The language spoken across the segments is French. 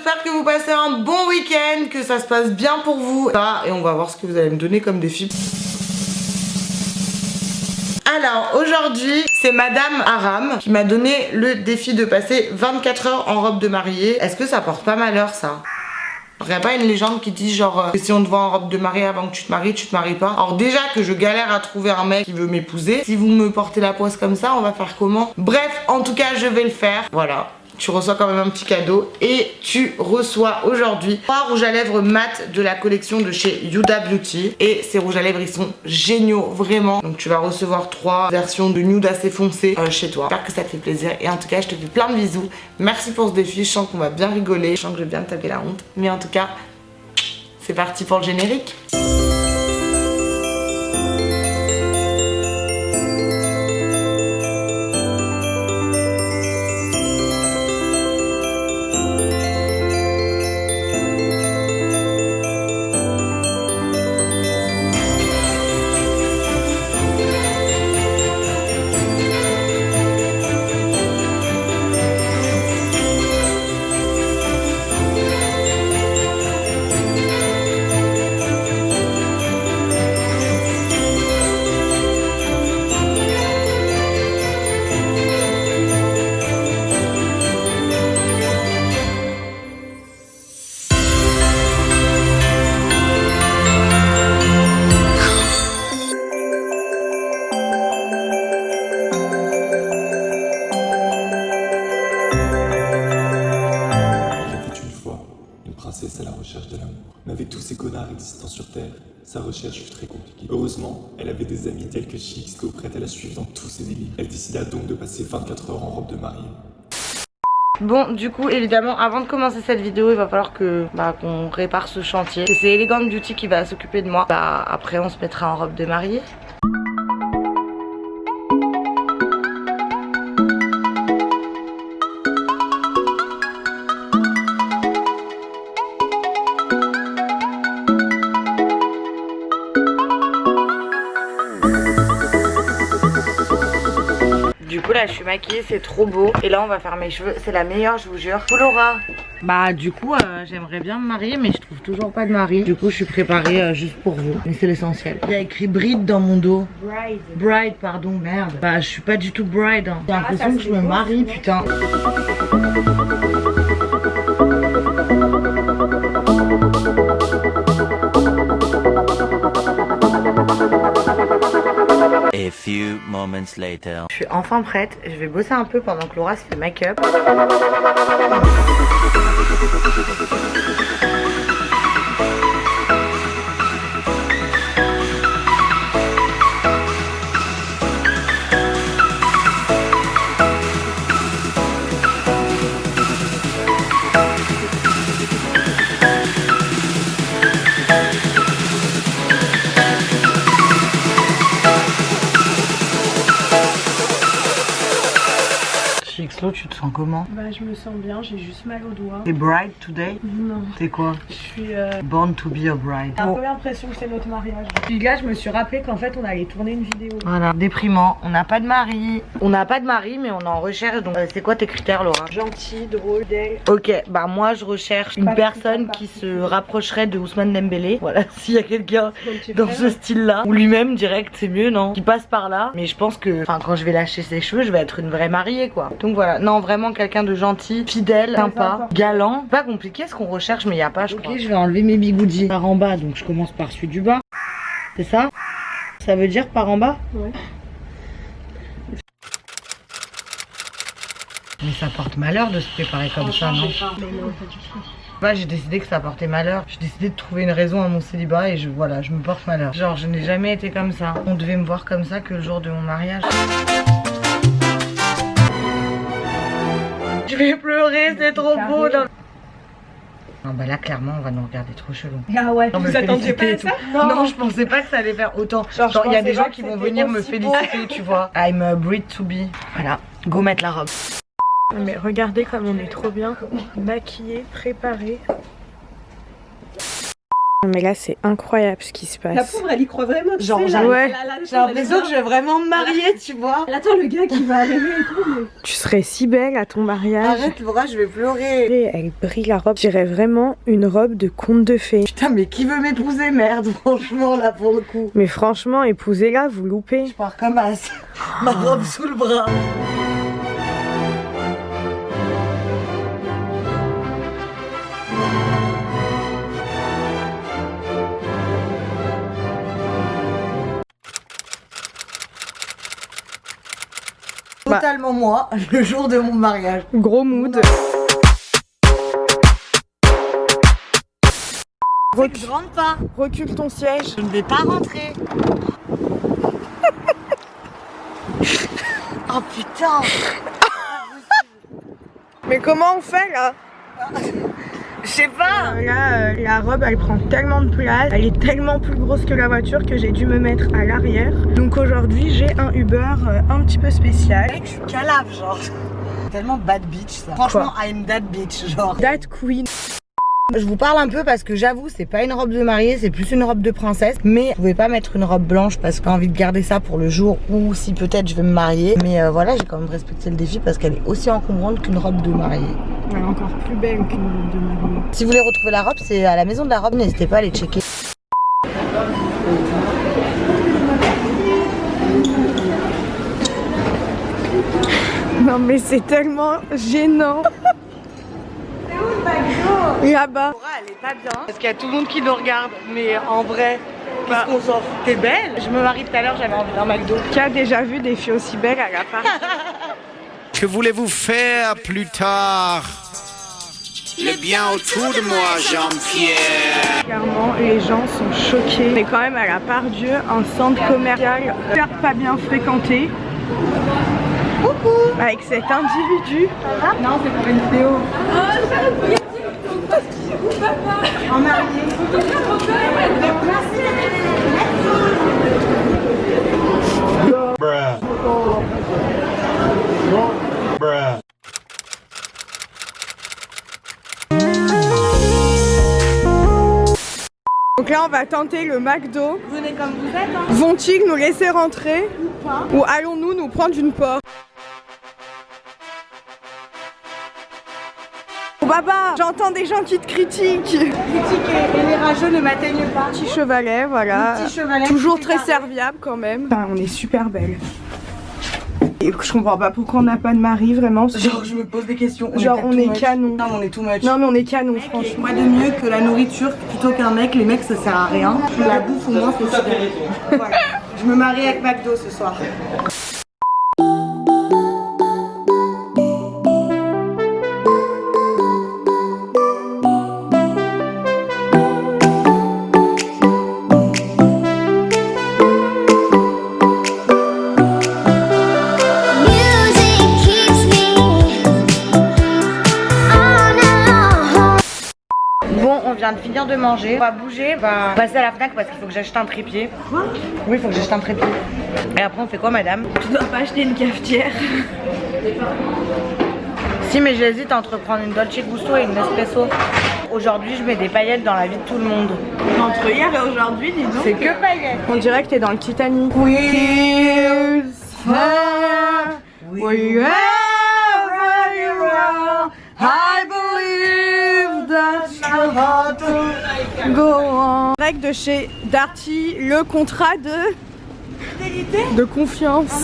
j'espère que vous passez un bon week-end, que ça se passe bien pour vous. Et on va voir ce que vous allez me donner comme défi. Alors aujourd'hui c'est Madame Aram qui m'a donné le défi de passer 24 heures en robe de mariée. Est-ce que ça porte pas malheur ça? Il n'y a pas une légende qui dit genre que si on te voit en robe de mariée avant que tu te maries pas. Alors déjà que je galère à trouver un mec qui veut m'épouser. Si vous me portez la poisse comme ça, on va faire comment? Bref, en tout cas je vais le faire. Voilà. Tu reçois quand même un petit cadeau et tu reçois aujourd'hui 3 rouges à lèvres mat de la collection de chez Huda Beauty. Et ces rouges à lèvres ils sont géniaux vraiment. Donc tu vas recevoir 3 versions de nude assez foncé chez toi. J'espère que ça te fait plaisir et en tout cas je te fais plein de bisous. Merci pour ce défi, je sens qu'on va bien rigoler, je sens que je vais bien me taper la honte. Mais en tout cas c'est parti pour le générique. À la recherche de l'amour. Mais avec tous ces connards existants sur Terre, sa recherche fut très compliquée. Heureusement, elle avait des amis tels que Chixco prêtes à la suivre dans tous ses délires. Elle décida donc de passer 24 heures en robe de mariée. Bon, du coup, évidemment, avant de commencer cette vidéo, il va falloir que qu'on répare ce chantier. C'est Elegant Beauty qui va s'occuper de moi. Après, on se mettra en robe de mariée. Du coup là je suis maquillée, c'est trop beau. Et là on va faire mes cheveux, c'est la meilleure je vous jure. Pour Laura. Bah du coup j'aimerais bien me marier mais je trouve toujours pas de mari. Du coup je suis préparée juste pour vous. Mais c'est l'essentiel. Il y a écrit bride dans mon dos. Bride. Bride pardon, merde. Bah je suis pas du tout bride hein. J'ai l'impression que je me marie putain. A few moments later. Je suis enfin prête, je vais bosser un peu pendant que Laura se fait make-up. Chixlo, tu te sens comment? Bah je me sens bien, j'ai juste mal au doigt. T'es bride today? Non. T'es quoi? Je suis Born to be a bride. J'ai un peu l'impression que c'est notre mariage. Puis là je me suis rappelé qu'en fait on allait tourner une vidéo. Voilà, déprimant, on n'a pas de mari. On n'a pas de mari mais on est en recherche donc c'est quoi tes critères Laura? Gentil, drôle, d'elle. Ok, bah moi je recherche une personne qui se rapprocherait de Ousmane Dembélé. Voilà, s'il y a quelqu'un dans ce style là. Ou lui-même direct c'est mieux non? Qui passe par là. Mais je pense que quand je vais lâcher ses cheveux je vais être une vraie mariée quoi. Donc voilà, non vraiment quelqu'un de gentil, fidèle, sympa, galant. Pas compliqué ce qu'on recherche mais il n'y a pas je crois. Ok, je vais enlever mes bigoudis par en bas donc je commence par celui du bas. C'est ça? Ça veut dire par en bas? Ouais. Mais ça porte malheur de se préparer comme ça, non? Mais non, pas du tout. Bah, j'ai décidé que ça portait malheur. J'ai décidé de trouver une raison à mon célibat et voilà, je me porte malheur. Genre, je n'ai jamais été comme ça. On devait me voir comme ça que le jour de mon mariage. Je vais pleurer, c'est trop beau. Non bah là clairement on va nous regarder trop chelou. Ah ouais, vous attendiez pas à ça? Non, je pensais pas que ça allait faire autant. Genre il y a des gens qui vont venir me féliciter, tu vois. I'm a bride to be. Voilà, go mettre la robe. Mais regardez comme on est trop bien maquillés, préparés. Mais là c'est incroyable ce qui se passe. La pauvre elle y croit vraiment. Genre, Tu sais, ouais. J'ai l'impression que je vais vraiment me marier, tu vois. Elle attend le gars qui va arriver et tout. Mais... Tu serais si belle à ton mariage. Arrête, Laura, je vais pleurer. Et elle brille la robe. J'irais vraiment une robe de conte de fées. Putain, mais qui veut m'épouser, merde, franchement, là, pour le coup. Mais franchement, épousez-la, vous loupez. Je pars comme as, ma robe sous le bras. Totalement moi, le jour de mon mariage. Gros mood. Je rentre pas. Recule ton siège. Je ne vais pas rentrer. Oh putain. Mais comment on fait là? Je sais pas. Là, la robe elle prend tellement de place, elle est tellement plus grosse que la voiture que j'ai dû me mettre à l'arrière. Donc aujourd'hui j'ai un Uber un petit peu spécial. Mec, je suis calave, genre. Tellement bad bitch ça. Franchement, I'm that bitch, genre. That queen. Je vous parle un peu parce que j'avoue, c'est pas une robe de mariée, c'est plus une robe de princesse. Mais vous pouvez pas mettre une robe blanche parce que j'ai envie de garder ça pour le jour où si peut-être je vais me marier. Mais voilà, j'ai quand même respecté le défi parce qu'elle est aussi encombrante qu'une robe de mariée. Elle est encore plus belle qu'une robe de mariée. Si vous voulez retrouver la robe, c'est à la maison de la robe, n'hésitez pas à aller checker. Non mais c'est tellement gênant. Là-bas. Laura, elle est pas bien. Parce qu'il y a tout le monde qui nous regarde. Mais en vrai, qu'est-ce qu'on s'en fout? T'es belle? Je me marie tout à l'heure, j'avais envie d'un McDo. Qui a déjà vu des filles aussi belles à l'appart? Que voulez-vous faire plus tard? Le bien autour de moi, Jean-Pierre. Clairement, les gens sont choqués. Mais quand même, à la Part-Dieu, un centre commercial pas bien fréquenté. Coucou. Avec cet individu. Non, c'est pour une vidéo. En mariée. Donc là, on va tenter le McDo. Venez comme vous êtes, hein. Vont-ils nous laisser rentrer ou allons-nous nous prendre une porte? Oh baba, j'entends des gens qui te critiquent. Critique et les rageux ne m'atteignent pas. Petit chevalet, voilà. Petit chevalet. Toujours très serviable quand même. Enfin, on est super belle. Et je comprends pas pourquoi on n'a pas de mari vraiment. Genre, je me pose des questions. Genre, on est canon. Non, on est too much. Non, mais on est canon, franchement. Quoi de mieux que la nourriture plutôt qu'un mec? Les mecs, ça sert à rien. La bouffe, au moins, c'est super. Voilà. Je me marie avec McDo ce soir. De finir de manger, on va bouger, on va passer à la Fnac parce qu'il faut que j'achète un trépied. Quoi? Oui, il faut que j'achète un trépied. Et après on fait quoi, madame? Tu dois pas acheter une cafetière. Si, mais j'hésite entre prendre une Dolce Gusto et une Nespresso. Aujourd'hui je mets des paillettes dans la vie de tout le monde. Entre hier et aujourd'hui, dis donc. C'est que paillettes. On dirait que t'es dans le Titanic. Wherever you are, I believe that your heart will Go on. Règle de chez Darty, le contrat de confiance.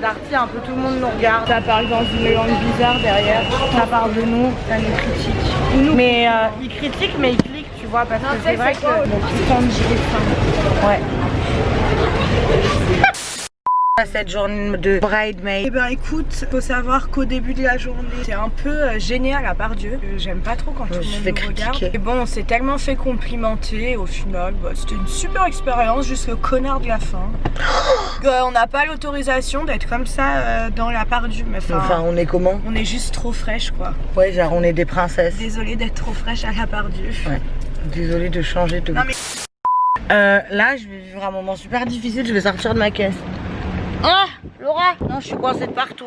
Darty, un peu tout le monde nous regarde. Ça parle dans une langue bizarre derrière. Ça parle de nous, ça nous critique. Mais ils critiquent, mais ils cliquent, tu vois, parce que c'est vrai que mon petit temps de gilet fin. Ouais. Cette journée de bridesmaid. Eh ben écoute, faut savoir qu'au début de la journée, c'est un peu gêné à la Part-Dieu. J'aime pas trop quand tout le monde nous regarde. Et bon, on s'est tellement fait complimenter. Au final, bah, c'était une super expérience, juste le connard de la fin. On n'a pas l'autorisation d'être comme ça dans la Part-Dieu. Enfin, on est comment? On est juste trop fraîche, quoi. Ouais, genre on est des princesses. Désolée d'être trop fraîche à la Part-Dieu. Ouais. Désolée de changer de... Non, mais... là, je vais vivre un moment super difficile. Je vais sortir de ma caisse. Ah, Laura! Non, je suis coincée de partout.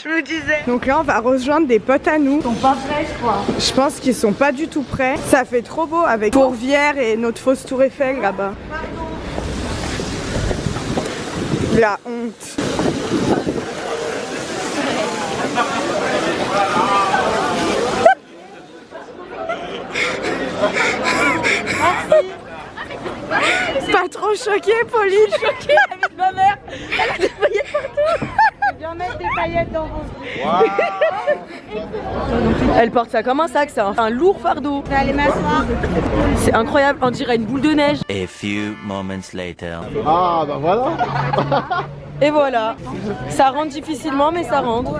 Je me disais. Donc là on va rejoindre des potes à nous. Ils sont pas prêts, je crois. Je pense qu'ils sont pas du tout prêts. Ça fait trop beau avec Tourvière et notre fausse tour Eiffel là-bas. La honte. Pas trop choquée, Pauline. Choquée, la vie de ma mère. Elle a des paillettes partout. Viens mettre des paillettes dans vos yeux. Elle porte ça comme un sac, c'est un lourd fardeau. Je vais aller m'asseoir. C'est incroyable, on dirait une boule de neige. A few moments later. Ah bah voilà. Et voilà, ça rentre difficilement mais ça rentre.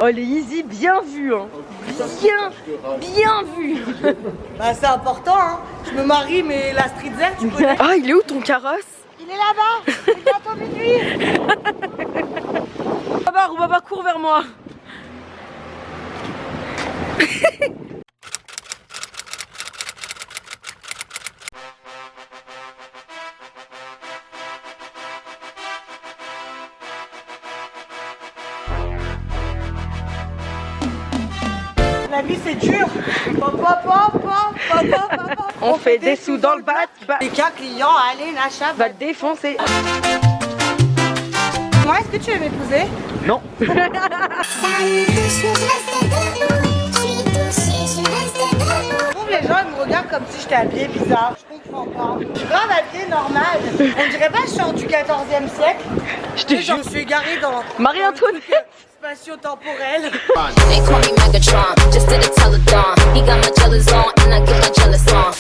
Oh les Yeezy, bien vu hein. Bien vu. Bah c'est important hein. Je me marie mais la streetwear tu connais. Ah il est où ton carrosse? Il est là-bas. C'est bientôt minuit. Baba, cours vers moi. La vie c'est dur. On fait des sous dans le bat. Les cas clients, allez l'achat Va te défoncer. Moi est-ce que tu veux m'épouser? Non. Je trouve les gens ils me regardent comme si j'étais habillée bizarre. Je comprends pas. Je suis grave habillée normale. On dirait pas que je sors du 14e siècle. Je te jure. Je suis égarée dans Marie-Antoinette. spatio-temporel. They call me Megatron, just did a telethon. He got my jealous on, and I get my jealous on.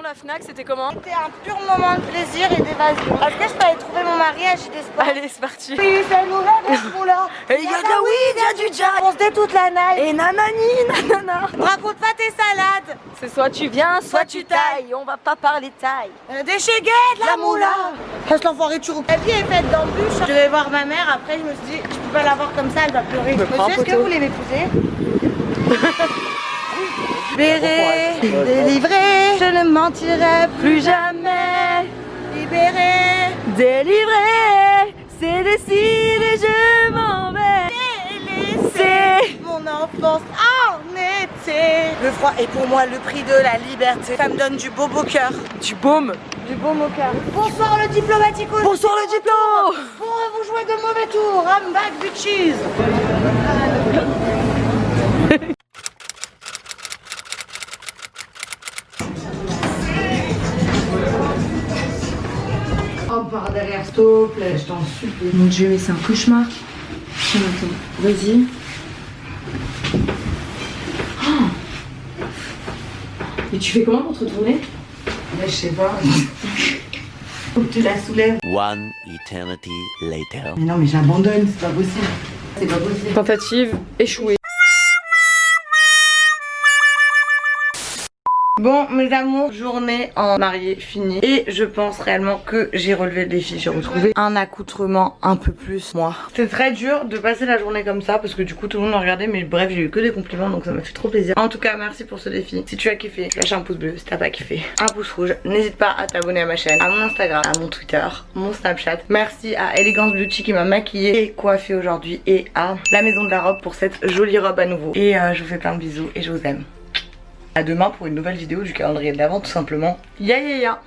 La Fnac c'était comment? C'était un pur moment de plaisir et d'évasion. Est-ce que je peux aller trouver mon mari à JD Sport? Allez c'est parti. Oui, c'est nous là, ce là. Et y'a de la weed, y'a du jack. On se dit toute la night. Et nanani, nanana. Raconte pas tes salades. C'est soit tu viens, soit tu tailles. On va pas parler taille. Des chéguets, de la moula. Reste l'enfoiré de chouroup. La vie est faite d'embûches. Je vais voir ma mère, après je me suis dit, je peux pas la voir comme ça, elle va pleurer. prends un Monsieur, est-ce que photo. vous voulez m'épouser? Libéré, délivré, je ne mentirai plus jamais. Libéré, Délivré, c'est décidé, je m'en vais. laisser mon enfance en été. Le froid est pour moi le prix de la liberté. Ça me donne du beau cœur. Du baume. Du beau au cœur. Bonsoir le diplomatico. Bonsoir le diplôme. Bon, vous jouez de mauvais tours. I'm back bitches. Oh, par derrière, s'il te plaît, je t'en supplie. Mon Dieu, mais c'est un cauchemar. Attends, vas-y. Oh. Et tu fais comment pour te retourner? Mais je sais pas. Faut que tu la soulèves. One eternity later. Mais non, mais j'abandonne, c'est pas possible. C'est pas possible. Tentative échouée. Bon, mes amours, journée en mariée finie. Et je pense réellement que j'ai relevé le défi. J'ai retrouvé un accoutrement un peu plus moi. C'est très dur de passer la journée comme ça parce que du coup tout le monde m'a regardé. Mais bref, j'ai eu que des compliments donc ça m'a fait trop plaisir. En tout cas, merci pour ce défi. Si tu as kiffé, lâche un pouce bleu. Si t'as pas kiffé, un pouce rouge. N'hésite pas à t'abonner à ma chaîne, à mon Instagram, à mon Twitter, mon Snapchat. Merci à Elegance Beauty qui m'a maquillée et coiffée aujourd'hui. Et à la maison de la robe pour cette jolie robe à nouveau. Et je vous fais plein de bisous et je vous aime. À demain pour une nouvelle vidéo du calendrier de l'Avent tout simplement. Ya ya ya.